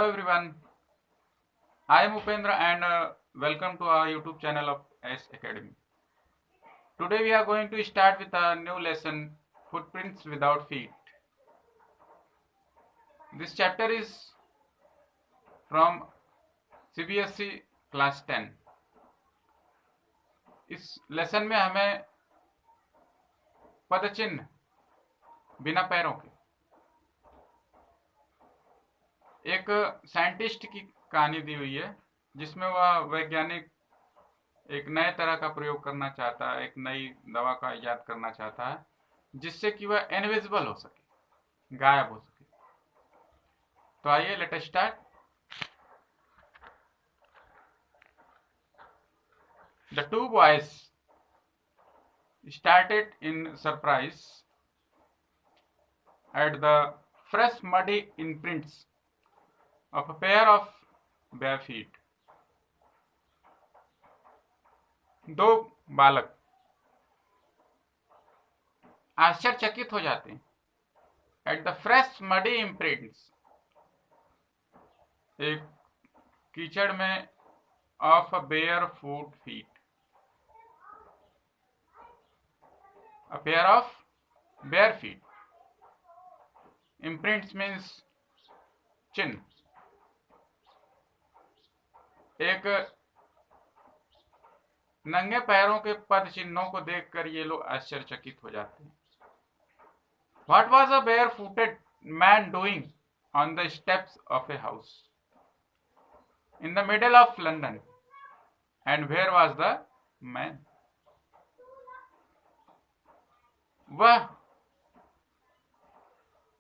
Hello everyone, I am Upendra and welcome to our YouTube channel of S Academy. Today we are going to start with a new lesson, Footprints Without Feet. This chapter is from CBSE class 10. इस lesson में हमें पदचिन्ह बिना पैरों के एक scientist की कहानी दी हुई है जिसमें वह वैज्ञानिक एक नए तरह का प्रयोग करना चाहता है, एक नई दवा का इजाद करना चाहता है जिससे कि वह इनविजिबल हो सके, गायब हो सके। तो आइए let us start. The two boys started in surprise at the fresh muddy imprints of a pair of bare feet. दो बालक आश्चर्यचकित हो जाते हैं at the fresh muddy imprints, एक कीचड़ में of a bare foot feet, a pair of bare feet. Imprints means चिन्ह। एक नंगे पैरों के पद चिन्हों को देखकर ये लोग आश्चर्यचकित हो जाते हैं। What was a barefooted man doing on the steps of a house in the middle of London? And where was the man? वह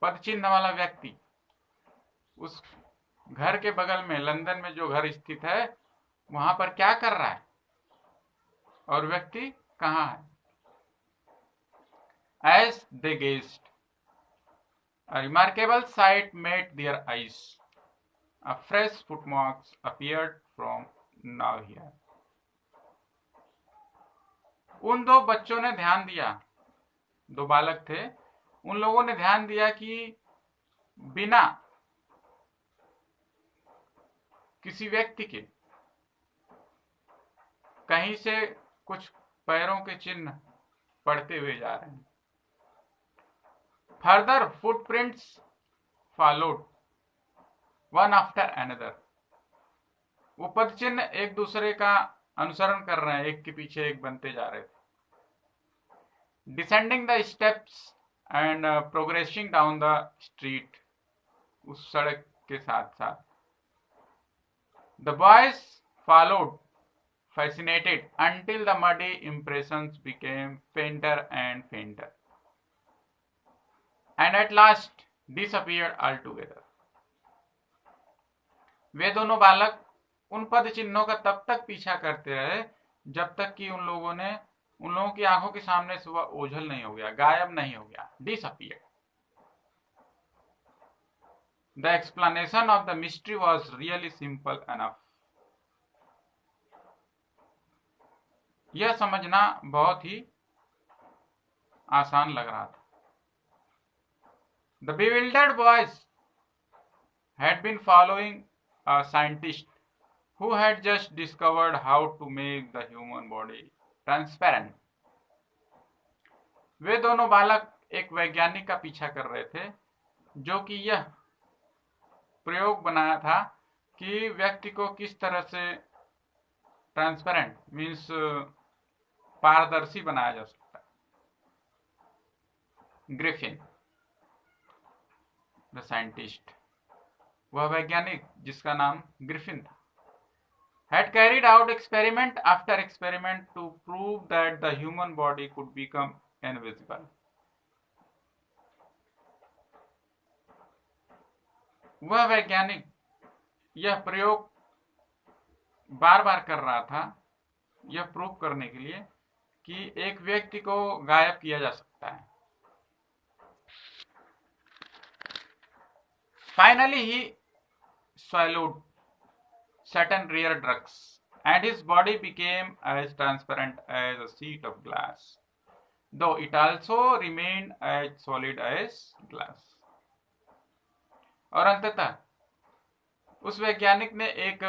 पद चिन्ह वाला व्यक्ति उस घर के बगल में, लंदन में जो घर स्थित है, वहां पर क्या कर रहा है और व्यक्ति कहां है? As they gazed, a remarkable sight met their eyes. A fresh footmarks appeared from now here. उन दो बच्चों ने ध्यान दिया, दो बालक थे, उन लोगों ने ध्यान दिया कि बिना किसी व्यक्ति के कहीं से कुछ पैरों के चिन्ह पड़ते हुए जा रहे हैं। Further footprints followed one after another, वो पद चिन्ह एक दूसरे का अनुसरण कर रहे हैं, एक के पीछे एक बनते जा रहे थे। Descending the steps and progressing down the street, उस सड़क के साथ साथ। The boys followed fascinated until the muddy impressions became fainter and fainter and at last disappeared altogether. वे दोनों बालक उन पद चिन्हों का तब तक पीछा करते रहे जब तक कि उन लोगों की आंखों के सामने से वह ओझल नहीं हो गया, गायब नहीं हो गया, disappeared. The explanation of the mystery was really simple enough. यह समझना बहुत ही आसान लग रहा था। The bewildered boys had been following a scientist who had just discovered how to make the human body transparent. वे दोनों बालक एक वैज्ञानिक का पीछा कर रहे थे जो कि यह प्रयोग बनाया था कि व्यक्ति को किस तरह से ट्रांसपेरेंट मीन्स पारदर्शी बनाया जा सकता है। ग्रिफिन द साइंटिस्ट, वह वैज्ञानिक जिसका नाम ग्रिफिन था, had carried out experiment after experiment to prove that the human body could become invisible. वह वैज्ञानिक यह प्रयोग बार बार कर रहा था यह प्रूव करने के लिए कि एक व्यक्ति को गायब किया जा सकता है। Finally he swallowed certain rare drugs and his body became as transparent as a sheet of glass, though it also remained as solid as glass. और अंततः उस वैज्ञानिक ने एक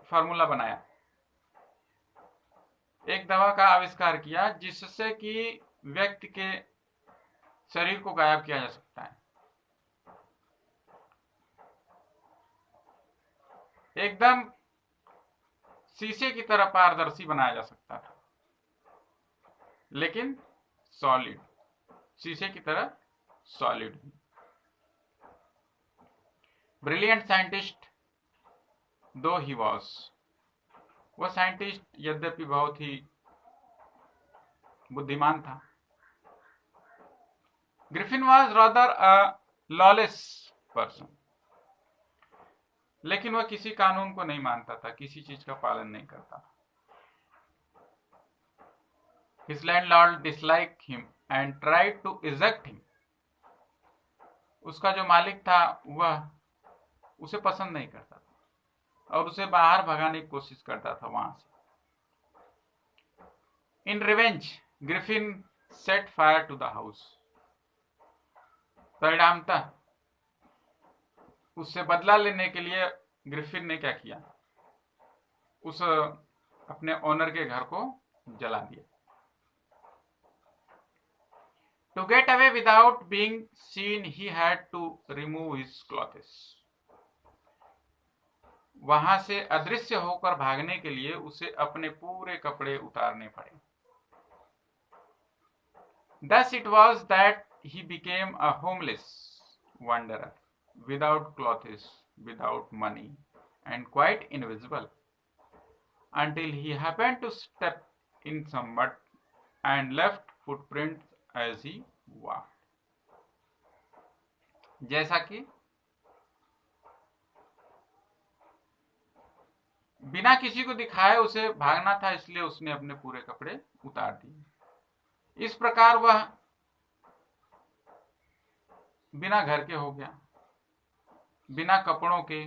फार्मूला बनाया, एक दवा का आविष्कार किया जिससे कि व्यक्ति के शरीर को गायब किया जा सकता है, एकदम शीशे की तरह पारदर्शी बनाया जा सकता था, लेकिन सॉलिड, शीशे की तरह सॉलिड। ब्रिलियंट साइंटिस्ट दो ही वॉज, वह साइंटिस्ट यद्यपि बहुत ही बुद्धिमान था। Griffin was rather a lawless person, लेकिन वह किसी कानून को नहीं मानता था, किसी चीज का पालन नहीं करता था। His landlord disliked him and tried to eject him. उसका जो मालिक था वह उसे पसंद नहीं करता था और उसे बाहर भगाने की कोशिश करता था वहां से। In revenge Griffin set fire to the house. परिणामतः उससे बदला लेने के लिए ग्रिफिन ने क्या किया, उस अपने ओनर के घर को जला दिया। To get away without being seen, he had to remove his clothes. वहां से अदृश्य होकर भागने के लिए उसे अपने पूरे कपड़े उतारने पड़े। Thus it was that he became a homeless wanderer, without clothes, without money, and quite invisible, until he happened to step in some mud and left footprints as he walked. जैसा कि बिना किसी को दिखाए उसे भागना था, इसलिए उसने अपने पूरे कपड़े उतार दिए। इस प्रकार वह बिना घर के हो गया, बिना कपड़ों के,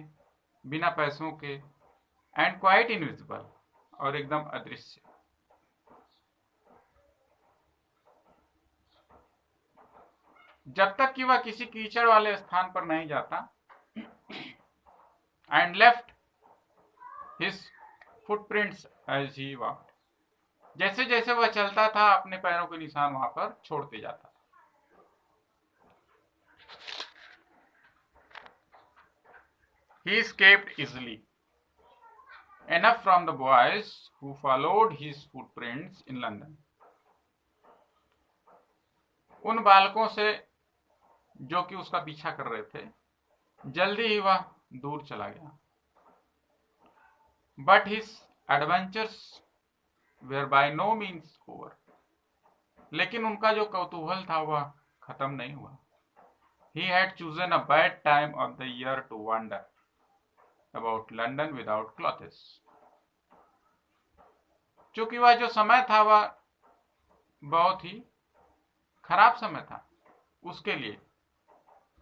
बिना पैसों के, एंड क्वाइट इनविजिबल, और एकदम अदृश्य। जब तक कि वह किसी कीचड़ वाले स्थान पर नहीं जाता, and left his footprints as he walked, जैसे जैसे वह चलता था अपने पैरों के निशान वहां पर छोड़ते जाता। He escaped easily enough from the boys who followed his footprints in London. उन बालकों से जो कि उसका पीछा कर रहे थे, जल्दी ही वह दूर चला गया। But his adventures were by no means over. लेकिन उनका जो कौतूहल था वह खत्म नहीं हुआ। He had chosen a bad time of the year to wander about London without clothes. चूंकि वह जो समय था वह बहुत ही खराब समय था उसके लिए,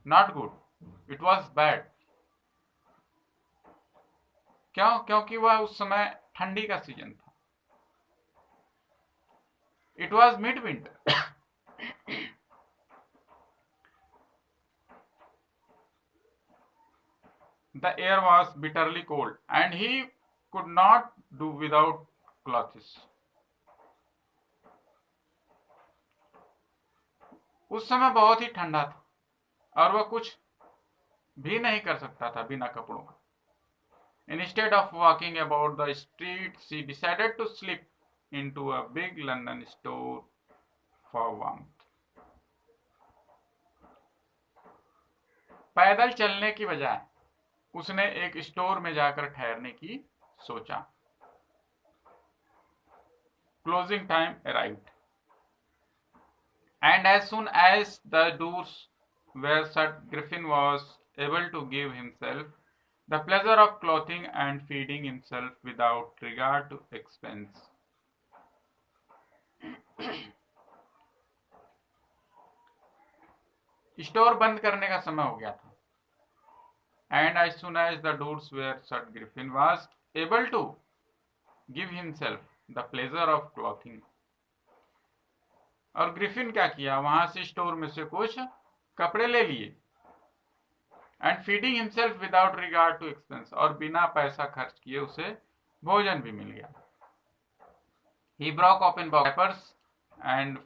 not good, it was bad. क्यों? क्योंकि वह उस समय ठंडी का सीजन था। It was mid winter. The air was bitterly cold and he could not do without clothes. उस समय बहुत ही ठंडा था और वह कुछ भी नहीं कर सकता था बिना कपड़ों का। Instead of walking about the streets, she decided to slip into a big London store for warmth. पैदल चलने की बजाय उसने एक स्टोर में जाकर ठहरने की सोचा। Closing time arrived, and as soon as the doors were shut, Griffin was able to give himself the pleasure of clothing and feeding himself without regard to expense. Store बंद करने का समय हो गया था, and as soon as the doors were shut, Griffin was able to give himself the pleasure of clothing. और Griffin क्या किया, वहां से स्टोर में से कुछ कपड़े ले लिए, and feeding himself without regard to expense, और बिना पैसा खर्च किए उसे भोजन भी मिल गया. He broke open diapers and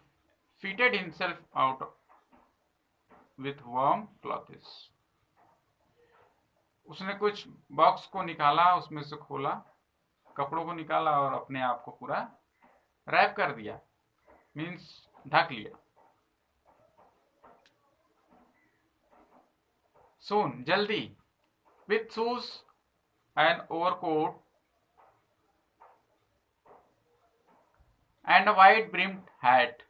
fitted himself out with warm clothes. उसने कुछ बॉक्स को निकाला, उसमें से खोला, कपड़ों को निकाला और अपने आप को पूरा रैप कर दिया, मीन्स ढक लिया. Soon, जल्दी, with shoes and overcoat and a wide brimmed hat,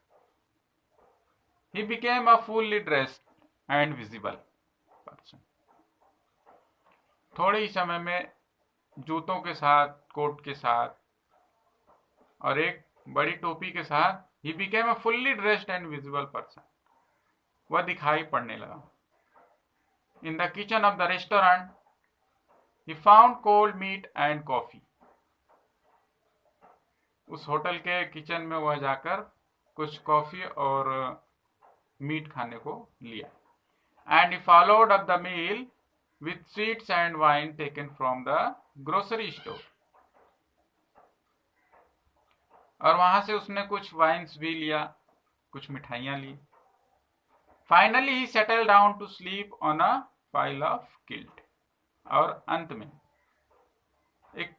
he became a fully dressed and visible person. थोड़े ही समय में जूतों के साथ, कोट के साथ और एक बड़ी टोपी के साथ he became a fully dressed and visible person. वह दिखाई पड़ने लगा. In the kitchen of the restaurant, he found cold meat and coffee. उस होटल के किचन में वह जाकर कुछ कॉफी और मीट खाने को लिया. And he followed up the meal with sweets and wine taken from the grocery store. और वहां से उसने कुछ वाइन्स भी लिया, कुछ मिठाइयां ली. Finally he settled down to sleep on a pile of kilt. और अंत में एक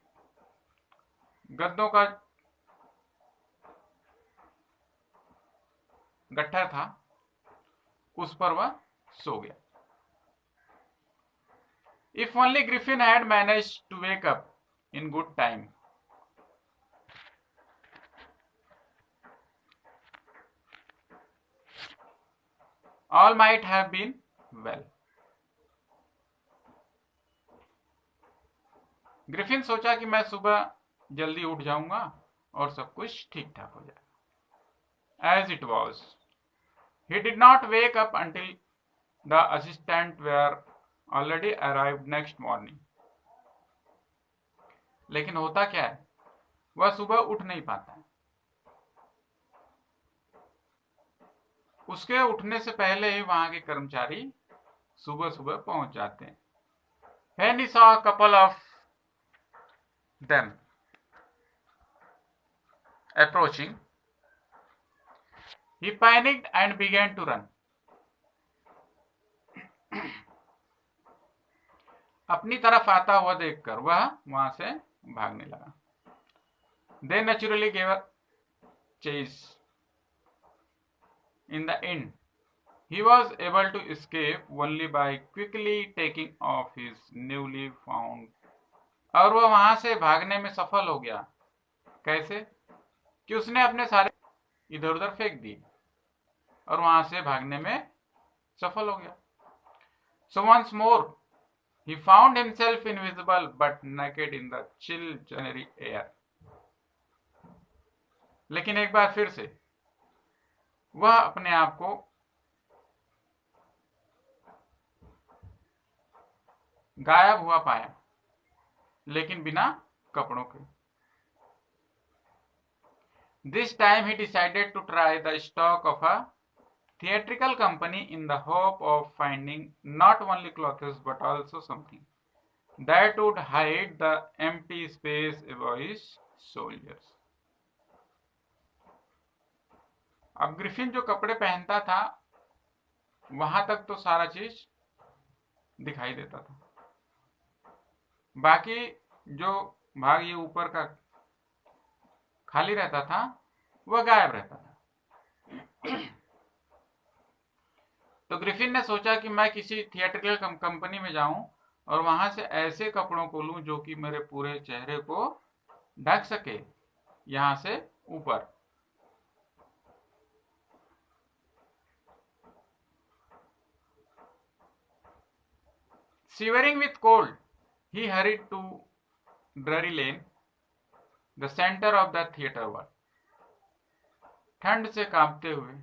गद्दों का गट्ठर था, उस पर वह सो गया. If only Griffin had managed to wake up in good time. All might have been well. Griffin सोचा कि मैं सुबह जल्दी उठ जाऊंगा और सब कुछ ठीक ठाक हो जाएगा. As it was, he did not wake up until the assistants were already arrived next morning. लेकिन होता क्या है, वह सुबह उठ नहीं पाता है. उसके उठने से पहले ही वहां के कर्मचारी सुबह सुबह पहुंच जाते हैं. When he saw a couple of them approaching, he panicked and began to run. अपनी तरफ आता हुआ देखकर वह वहां से भागने लगा. They naturally gave a chase. In the end, he was able to escape only by quickly taking off his newly found. और वह वहां से भागने में सफल हो गया. कैसे? कि उसने अपने सारे इधर उधर फेंक दिए और वहां से भागने में सफल हो गया. So once more, he found himself invisible but naked in the chill January air. लेकिन एक बार फिर से वह अपने आप को गायब हुआ पाया, लेकिन बिना कपड़ों के. This time he decided to try the stock of a theatrical company in the hope of finding not only clothes but also something that would hide the empty space above his shoulders. अब Griffin जो कपड़े पहनता था वहां तक तो सारा चीज दिखाई देता था, बाकी जो भाग ये ऊपर का खाली रहता था वह गायब रहता था. तो ग्रिफिन ने सोचा कि मैं किसी थिएट्रिकल कंपनी में जाऊं और वहां से ऐसे कपड़ों को लूं जो कि मेरे पूरे चेहरे को ढक सके यहां से ऊपर. Shivering with cold, he hurried to Drury Lane, the center of the theatre world. ठंड से कांपते हुए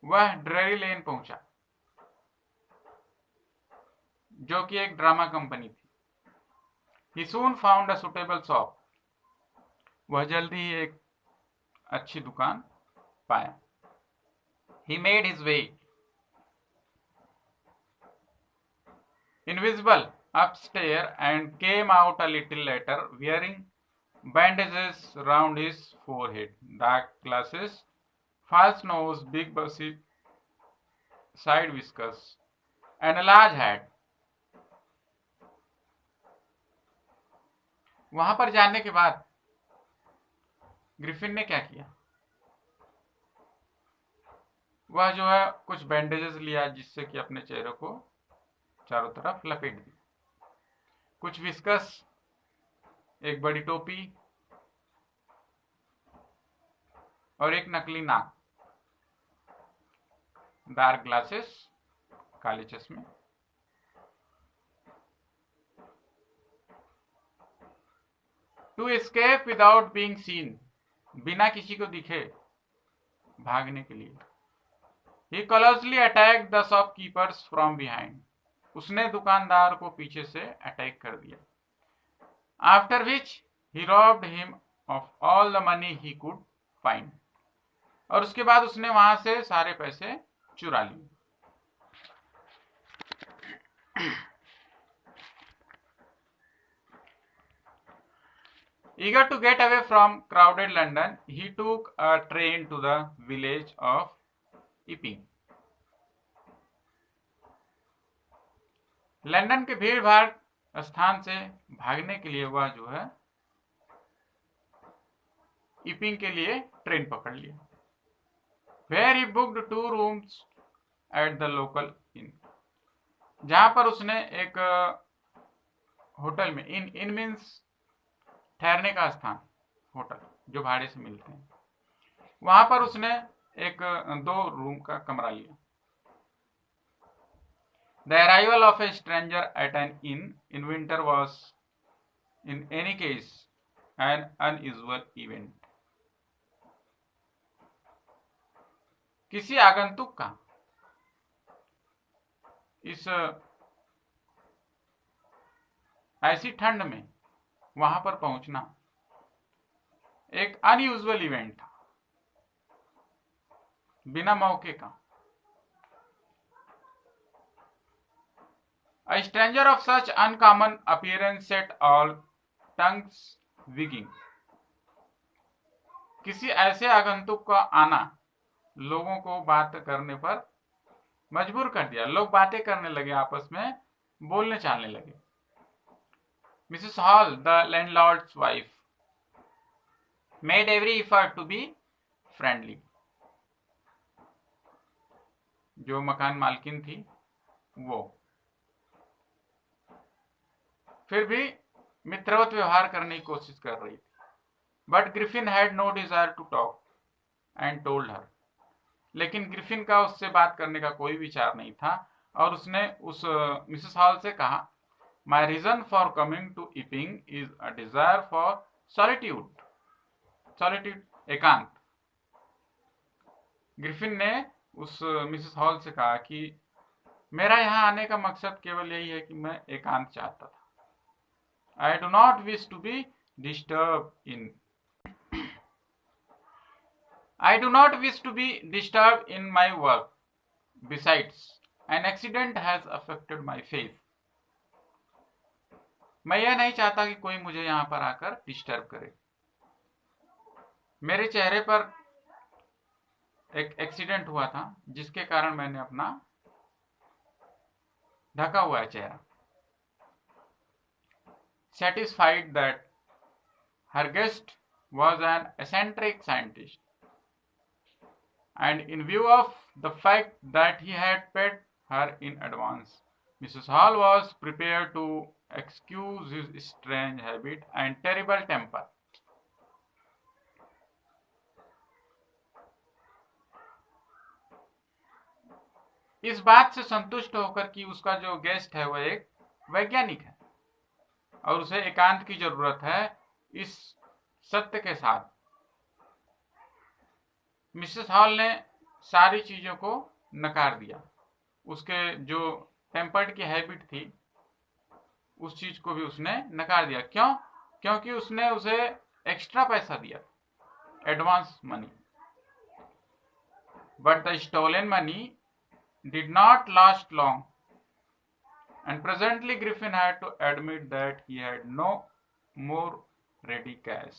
वह ड्ररी लेन पहुंचा, जो कि एक ड्रामा कंपनी थी. He soon found a suitable shop. वह जल्दी ही एक अच्छी दुकान पाया. He made his way invisible upstairs and came out a little later wearing bandages round his forehead, dark glasses, false nose, big bushy side whiskers, and a large hat. वहां पर जाने के बाद ग्रिफिन ने क्या किया, वह जो है कुछ बैंडेजेस लिया जिससे कि अपने चेहरे को चारों तरफ लपेट दी, कुछ विस्कस, एक बड़ी टोपी और एक नकली नाक, डार्क ग्लासेस, काले चश्मे। To escape without being seen, बिना किसी को दिखे भागने के लिए। He closely attack the shopkeepers from behind, उसने दुकानदार को पीछे से अटैक कर दिया। After which he robbed him of all the money he could find, और उसके बाद उसने वहां से सारे पैसे चुरा लिए। Eager to get away from crowded London, he took a train to the village of Epping. London के भीड़ भाड़ स्थान से भागने के लिए वह जो है इपिंग के लिए ट्रेन पकड़ लिया। Where he booked 2 rooms at the local inn, जहां पर उसने एक होटल में, इन मीन्स ठहरने का स्थान, होटल जो भाड़े से मिलते हैं, वहां पर उसने एक 2 रूम का कमरा लिया। The arrival of a stranger at an inn in winter was in any case an unusual event. किसी आगंतुक का इस ऐसी ठंड में वहां पर पहुंचना एक अनयूजुअल इवेंट था, बिना मौके का। A stranger of such uncommon appearance set all tongues wagging. किसी ऐसे आगंतुक का आना लोगों को बात करने पर मजबूर कर दिया, लोग बातें करने लगे, आपस में बोलने चालने लगे। Mrs. Hall, the landlord's wife, made every effort to be friendly. जो मकान मालकिन थी वो फिर भी मित्रवत व्यवहार करने की कोशिश कर रही थी। But Griffin had no desire to talk and told her, लेकिन ग्रिफिन का उससे बात करने का कोई विचार नहीं था और उसने उस मिसेस हॉल से कहा, my reason for coming to Iping is a desire for solitude, solitude एकांत। ग्रिफिन ने उस मिसेस हॉल से कहा कि मेरा यहाँ आने का मकसद केवल यही है कि मैं एकांत चाहता था। I do not wish to be disturbed in my work. Besides, an accident has affected my faith. मैं यह नहीं चाहता कि कोई मुझे यहाँ पर आकर डिस्टर्ब करे। मेरे चेहरे पर एक एक्सीडेंट हुआ था जिसके कारण मैंने अपना ढका हुआ है चेहरा। Satisfied that her guest was an eccentric scientist, and in view of the fact that he had paid her in advance, Mrs. Hall was prepared to excuse his strange habit and terrible temper. इस बात से संतुष्ट होकर कि उसका जो guest है वह एक वैज्ञानिक है और उसे एकांत की जरूरत है, इस सत्य के साथ मिसेस हॉल ने सारी चीजों को नकार दिया। उसके जो टेम्पर्ड की हैबिट थी उस चीज को भी उसने नकार दिया। क्यों? क्योंकि उसने उसे एक्स्ट्रा पैसा दिया, advance money. But the stolen money did not last long and presently Griffin had to admit that he had no more ready cash.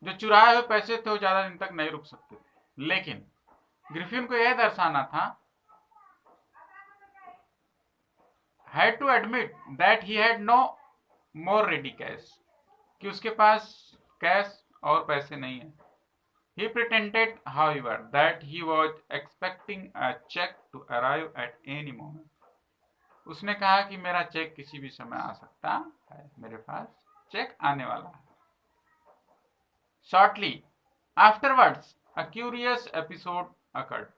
जो चुराए हुए पैसे थे वो ज्यादा दिन तक नहीं रुक सकते थे, लेकिन ग्रिफिन को यह दर्शाना था, had to admit that he had no more ready cash, कि उसके पास कैश और पैसे नहीं है. He pretended, however, that he was expecting a check to arrive at any moment. उसने कहा कि मेरा चेक किसी भी समय आ सकता है, मेरे पास चेक आने वाला है. Shortly afterwards, a curious episode occurred.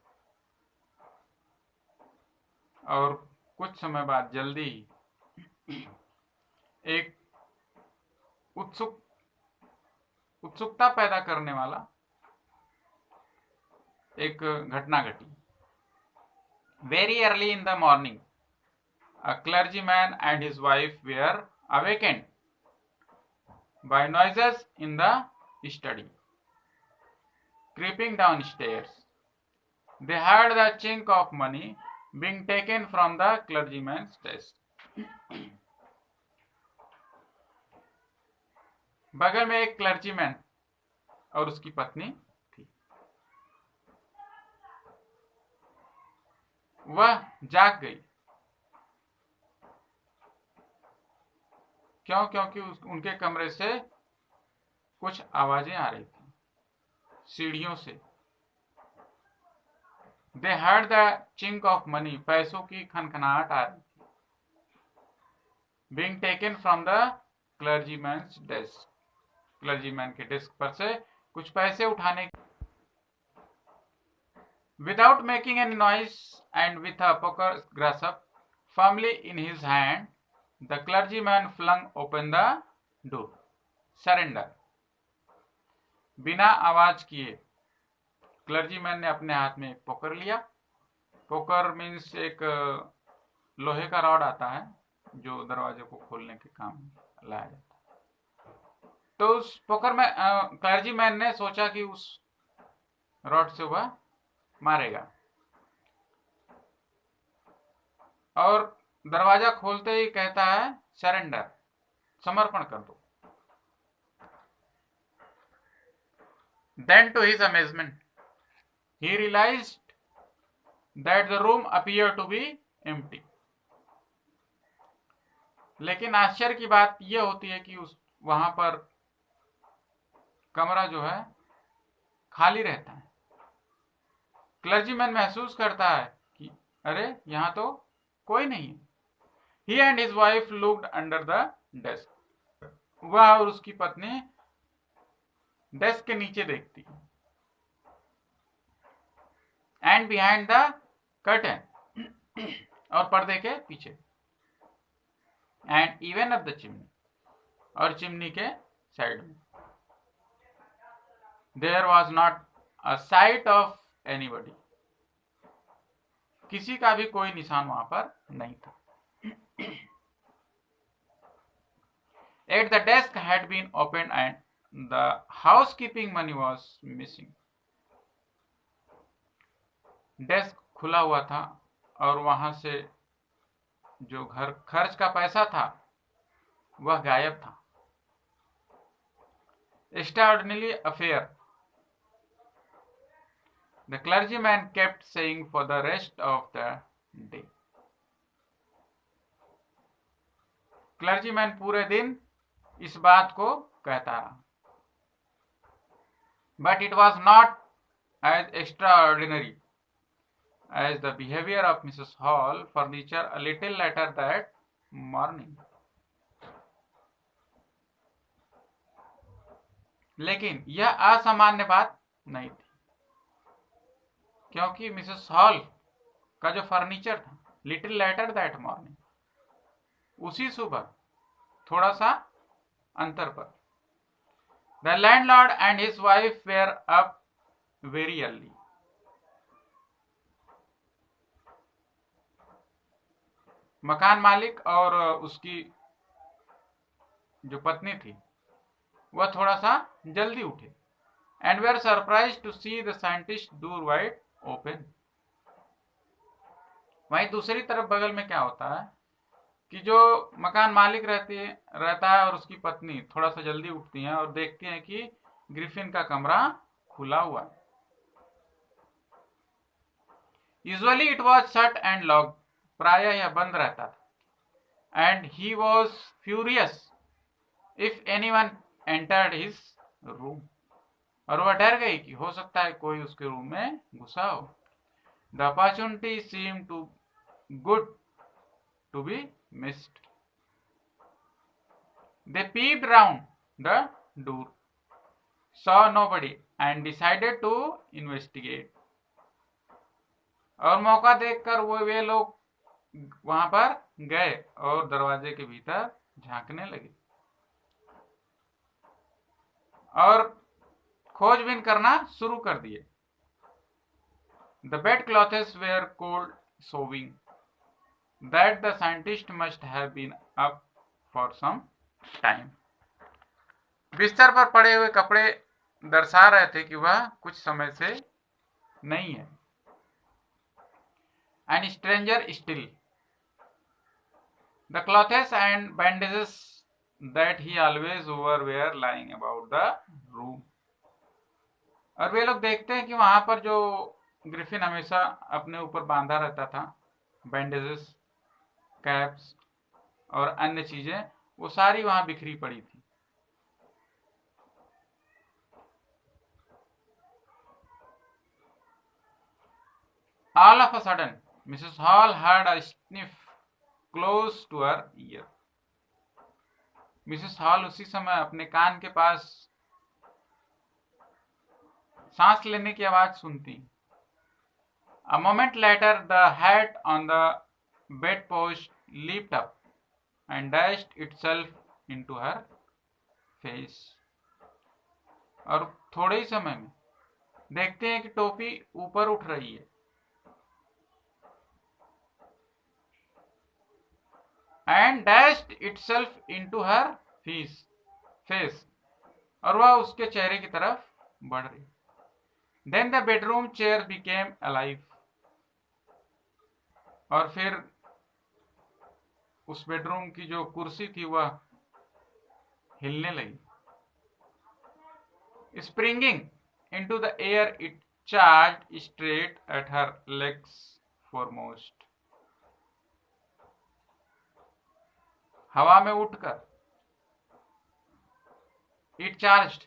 और कुछ समय बाद जल्दी एक उत्सुकता पैदा करने वाला एक घटना घटी. Very early in the morning, a clergyman and his wife were awakened by noises in the study. Creeping downstairs, they heard the chink of money being taken from the clergyman's desk. बगल में एक clergyman और उसकी पत्नी थी. वह जाग गई. क्यों? क्योंकि उनके कमरे से कुछ आवाजें आ रही थी, सीढ़ियों से. They heard the chink of money, पैसों की खनखनाहट आ रही थी. Being taken from the clergyman's desk, clergyman के डेस्क पर से कुछ पैसे उठाने. Without making any noise and with a poker grasp firmly in his hand, the clergyman flung open the door. Surrender. बिना आवाज किए क्लर्जीमैन ने अपने हाथ में एक पोकर लिया. पोकर मीन्स एक लोहे का रॉड आता है जो दरवाजे को खोलने के काम लाया जाता है. तो उस पोकर में क्लर्जीमैन ने सोचा कि उस रॉड से वह मारेगा, और दरवाजा खोलते ही कहता है सरेंडर, समर्पण कर दो. Then to his amazement, he realized that the room appeared to be empty. लेकिन आश्चर्य की बात यह होती है कि वहां पर कमरा जो है खाली रहता है. क्लर्जीमैन महसूस करता है कि अरे यहां तो कोई नहीं है. He and his wife looked under the desk. वह और उसकी पत्नी डेस्क के नीचे देखती. And behind the curtain, और पर्दे के पीछे. And even up the chimney, और चिमनी के साइड में. There was not a sight of anybody. किसी का भी कोई निशान वहां पर नहीं था. At the desk had been opened and the housekeeping money was missing. Desk खुला हुआ था और वहां से जो घर खर्च का पैसा था वह गायब था. Extraordinary affair, the clergyman kept saying for the rest of the day. Clergyman पूरे दिन इस बात को कहता रहा. But it was not as extraordinary as the behavior of Mrs. Hall furniture a little later that morning. लेकिन यह असामान्य बात नहीं थी, क्योंकि मिसेस हॉल का जो फर्नीचर था, लिटिल लेटर दैट मॉर्निंग, उसी सुबह थोड़ा सा अंतर पर. The landlord and his wife were up very early. मकान मालिक और उसकी जो पत्नी थी वह थोड़ा सा जल्दी उठे. And they are surprise to see the scientist door wide open. वहीं दूसरी तरफ बगल में क्या होता है कि जो मकान मालिक रहता है और उसकी पत्नी थोड़ा सा जल्दी उठती हैं और देखती हैं कि ग्रिफिन का कमरा खुला हुआ है। Usually it was shut and locked, प्रायः यह बंद रहता था। And he was furious if anyone entered his room, और वह डर गई कि हो सकता है कोई उसके रूम में घुसा हो। The opportunity seem too good to be missed. They peeped round the door, saw nobody, and decided to investigate. और मौका देखकर वे लोग वहां पर गए और दरवाजे के भीतर झांकने लगे और खोजबीन करना शुरू कर दिए। The bedclothes were cold, showing that the scientist must have been up for some time. बिस्तर पर पड़े हुए कपड़े दर्शा रहे थे कि वह कुछ समय से नहीं है। And stranger still, the clothes and bandages that he always wore were lying about the room. और वे लोग देखते हैं कि वहां पर जो ग्रिफिन हमेशा अपने ऊपर बांधा रहता था, बैंडेजेस, कैप्स और अन्य चीजें, वो सारी वहां बिखरी पड़ी थी। All of a sudden, Mrs. Hall heard a sniff close to her ear. Mrs hall उसी समय अपने कान के पास सांस लेने की आवाज सुनती। A moment later, the hat on the bedpost leaped up and dashed itself into her face. और थोड़े ही समय में देखते हैं कि टोपी ऊपर उठ रही है and dashed itself into her face, और वह उसके चेहरे की तरफ बढ़ रही। Then the bedroom chair became alive, और फिर उस बेडरूम की जो कुर्सी थी वह हिलने लगी। Springing into the air, it charged straight at her legs foremost. हवा में उठकर it charged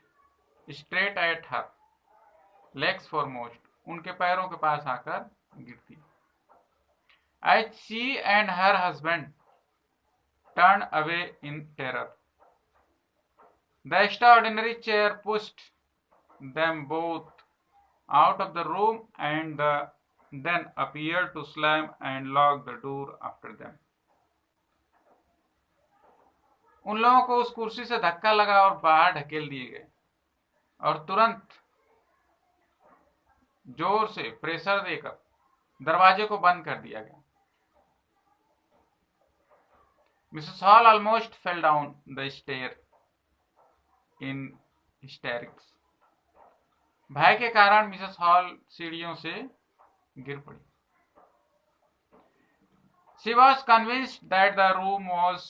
straight at her legs foremost, उनके पैरों के पास आकर गिरती। As she and her husband turned away in terror, the extraordinary chair pushed them both out of the room and then appeared to slam and lock the door after them. उन लोगों को उस कुर्सी से धक्का लगा और बाहर ढकेल दिए गए और तुरंत जोर से प्रेशर देकर दरवाजे को बंद कर दिया गया। Mrs Hall almost fell down the stair in hysterics. भय के कारण मिसेस हॉल सीढ़ियों से गिर पड़ी। She was convinced that the room was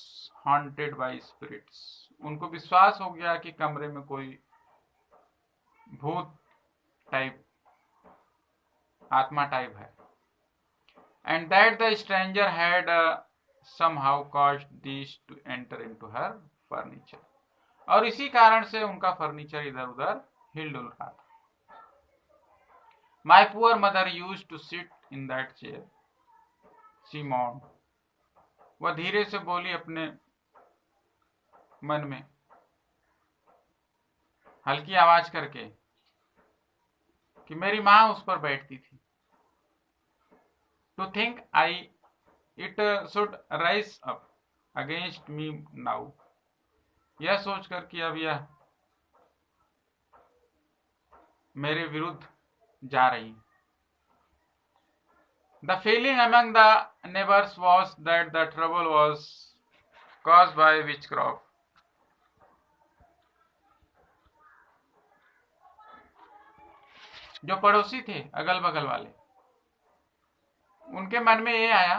haunted by spirits. उनको विश्वास हो गया कि कमरे में कोई भूत टाइप, आत्मा टाइप है। And that the stranger had somehow caused these to enter into her furniture. और इसी कारण से उनका फर्नीचर इधर उधर हिल डुल रहा था। My poor mother used to sit in that chair, she mourned. वह धीरे से बोली अपने मन में, हल्की आवाज करके, कि मेरी मां उस पर बैठती थी। To think it should rise up against me now. यह सोचकर कि अब यह मेरे विरुद्ध जा रही। The feeling among the neighbors was that the trouble was caused by witchcraft. जो पड़ोसी थे अगल बगल वाले, उनके मन में ये आया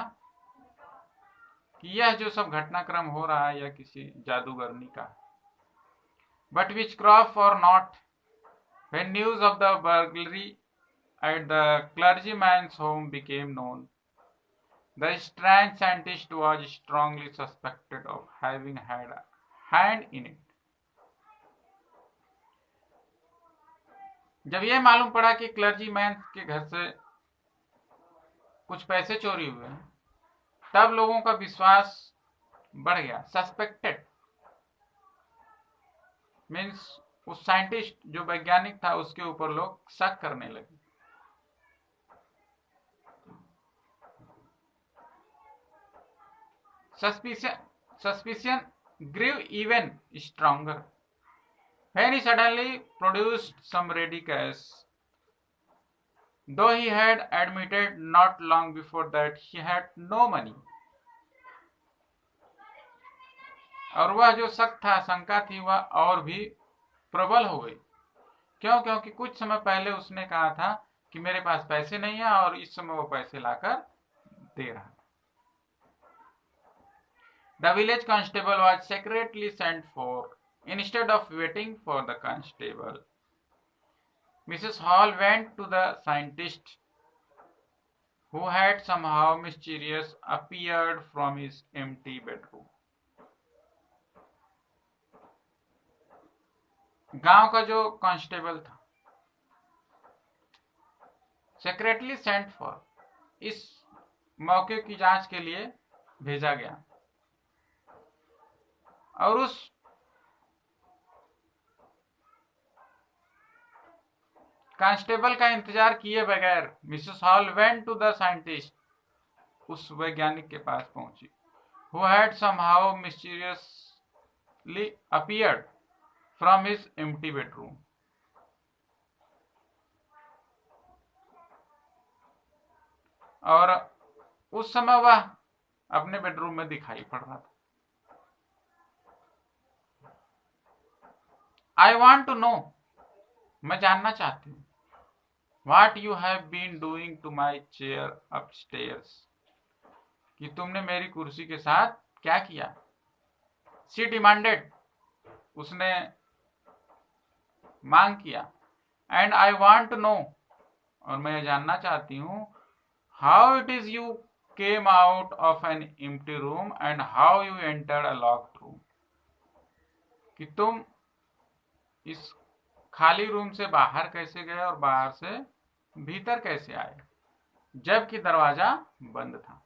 कि यह जो सब घटनाक्रम हो रहा है यह किसी जादूगरनी का। बट विच क्रॉफ और not, when news of the burglary at the clergyman's home became known, the strange scientist was strongly suspected of having had a hand in it. जब यह मालूम पड़ा कि क्लर्जी मैन के घर से कुछ पैसे चोरी हुए हैं, तब लोगों का विश्वास बढ़ गया। सस्पेक्टेड मीन्स उस साइंटिस्ट जो वैज्ञानिक था उसके ऊपर लोग शक करने लगे। Suspicion grew even stronger when he suddenly produced some ready cash, though he had admitted not long before that he had no money. और वह जो शक था, शंका थी, वह और भी प्रबल हो गई। क्यों? क्योंकि कुछ समय पहले उसने कहा था कि मेरे पास पैसे नहीं है, और इस समय वो पैसे लाकर दे रहा। The village constable was secretly sent for. Instead of waiting for the constable, Mrs. Hall went to the scientist, who had somehow mysterious appeared from his empty bedroom. गांव का जो कांस्टेबल था, सेक्रेटली सेंट फॉर, इस मौके की जांच के लिए भेजा गया, और उस कांस्टेबल का इंतजार किए बगैर Mrs Hall went to the scientist, उस वैज्ञानिक के पास पहुंची, who had somehow mysteriously appeared from his empty bedroom. और उस समय वह अपने बेडरूम में दिखाई पड़ रहा था। आई वॉन्ट टू नो, मैं जानना चाहती हूँ, What you have been doing to my chair upstairs, कि तुमने मेरी कुर्सी के साथ क्या किया। She demanded, उसने मांग किया। And I want to know, और मैं जानना चाहती हूँ, how it is you came out of an empty room and how you entered a locked room, कि तुम इस खाली रूम से बाहर कैसे गए और बाहर से भीतर कैसे आए, जबकि दरवाजा बंद था।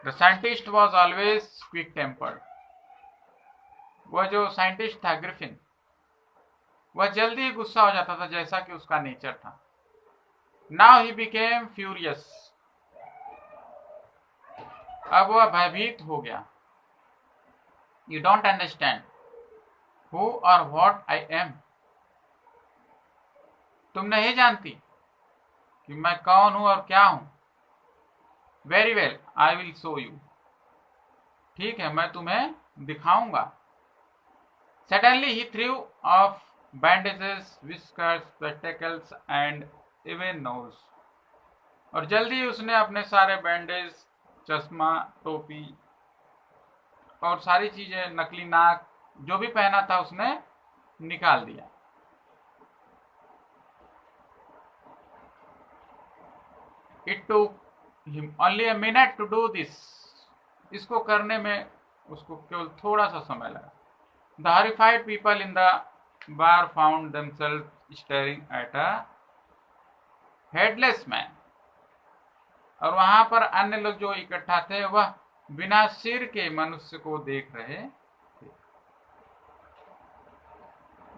The scientist was always quick tempered. वह जो साइंटिस्ट था ग्रिफिन, वह जल्दी ही गुस्सा हो जाता था, जैसा कि उसका नेचर था। Now he became furious. अब वह भयभीत हो गया। You don't understand who or what I am. तुम नहीं जानती कि मैं कौन हूं और क्या हूं। Very well, I will show you. ठीक है, मैं तुम्हें दिखाऊंगा। Suddenly he threw off bandages, whiskers, spectacles and even nose. और जल्दी उसने अपने सारे बैंडेज, चश्मा, टोपी और सारी चीजें, नकली नाक, जो भी पहना था उसने निकाल दिया। It took him only a minute to do this. इसको करने में उसको केवल थोड़ा सा समय लगा। The horrified people in the bar found themselves staring at a headless man. और वहां पर अन्य लोग जो इकट्ठा थे वह बिना सिर के मनुष्य को देख रहे थे।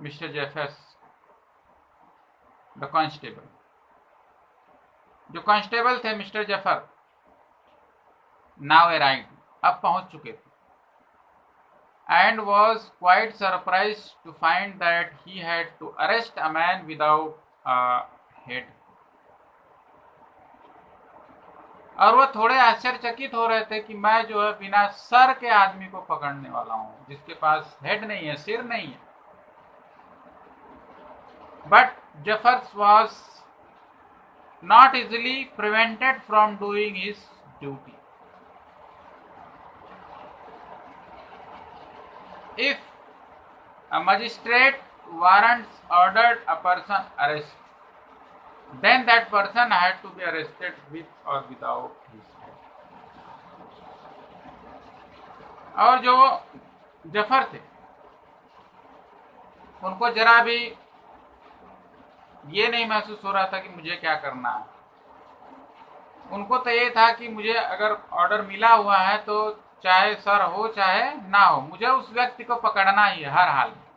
मिस्टर जेफर्स, द कांस्टेबल, जो कांस्टेबल थे मिस्टर जेफर, नाउ अराइव्ड, अब पहुंच चुके थे, and was quite surprise to find that he had to arrest a man without a head. और वो थोड़े आश्चर्यचकित हो रहे थे कि मैं जो है बिना सर के आदमी को पकड़ने वाला हूं, जिसके पास हेड नहीं है, सिर नहीं है। But Jeffers was not easily prevented from doing his duty. If a magistrate warrants ordered a person arrest, then that person had to be arrested with or without his head. और जो जफर थे उनको जरा भी ये नहीं महसूस हो रहा था कि मुझे क्या करना है। उनको तो ये था कि मुझे अगर ऑर्डर मिला हुआ है तो चाहे सर हो चाहे ना हो, मुझे उस व्यक्ति को पकड़ना ही है हर हाल में।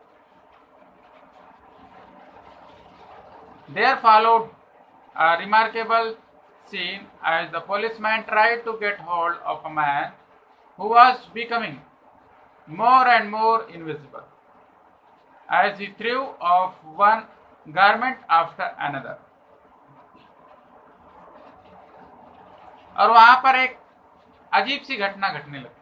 There followed a remarkable scene as the policeman tried to get hold of a man who was becoming more and more invisible as he threw off one garment after another. और वहां पर एक अजीब सी घटना घटने लगी।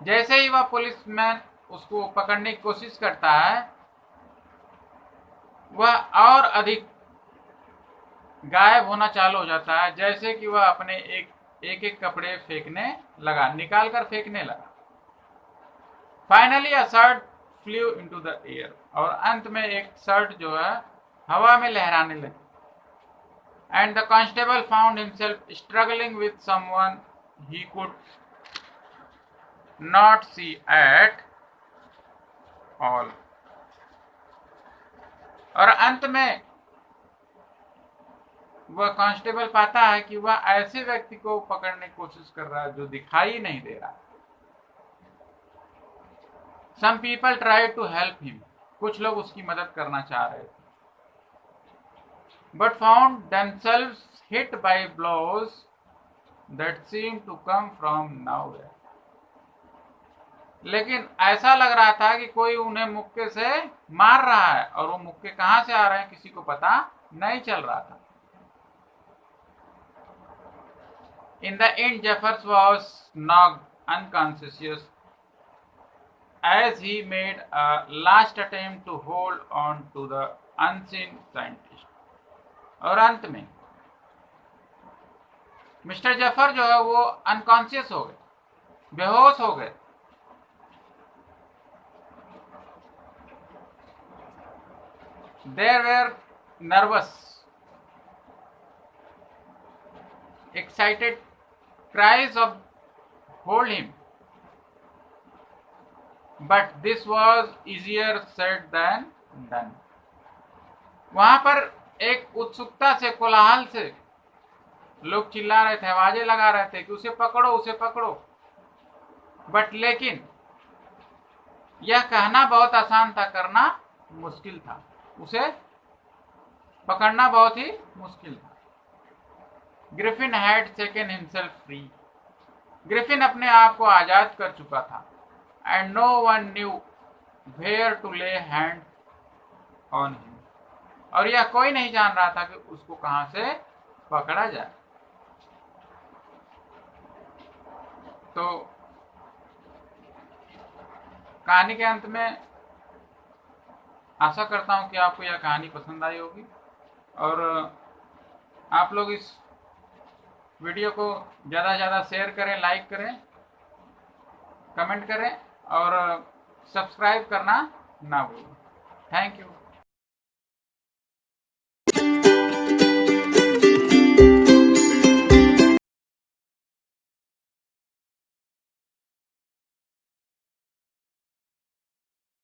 जैसे ही वह पुलिसमैन उसको पकड़ने की कोशिश करता है, वह और अधिक गायब होना चालू हो जाता है, जैसे कि वह अपने एक कपड़े फेंकने लगा, निकाल कर फेंकने लगा। Finally a shirt flu into the air, और अंत में एक शर्ट जो है हवा में लहराने लगी। And the constable found himself struggling with someone he could not see at all. और अंत में वह कांस्टेबल पाता है कि वह ऐसे व्यक्ति को पकड़ने की कोशिश कर रहा है जो दिखाई नहीं दे रहा। Some people tried to help him, कुछ लोग उसकी मदद करना चाह रहे थे, but found themselves hit by blows that seemed to come from nowhere. लेकिन ऐसा लग रहा था कि कोई उन्हें मुक्के से मार रहा है, और वो मुक्के कहां से आ रहे हैं किसी को पता नहीं चल रहा था। In the end, Jeffers was knocked unconscious as he made a last attempt to hold on to the unseen scientist. और अंत में मिस्टर जेफर जो है वो अनकॉन्शियस हो गए, बेहोश हो गए। They were nervous, excited cries of hold him, but this was easier said than done. वहां पर एक उत्सुकता से, कोलाहल से लोग चिल्ला रहे थे, आवाजें लगा रहे थे कि उसे पकड़ो, उसे पकड़ो। बट लेकिन यह कहना बहुत आसान था, करना मुश्किल था। उसे पकड़ना बहुत ही मुश्किल था। Griffin had taken himself free, Griffin अपने आप को आजाद कर चुका था। And no one knew where to lay hand on him, और यह कोई नहीं जान रहा था कि उसको कहां से पकड़ा जाए। तो कहानी के अंत में आशा करता हूं कि आपको यह कहानी पसंद आई होगी, और आप लोग इस वीडियो को ज़्यादा से ज़्यादा शेयर करें, लाइक करें, कमेंट करें और सब्सक्राइब करना ना भूलें। Thank you.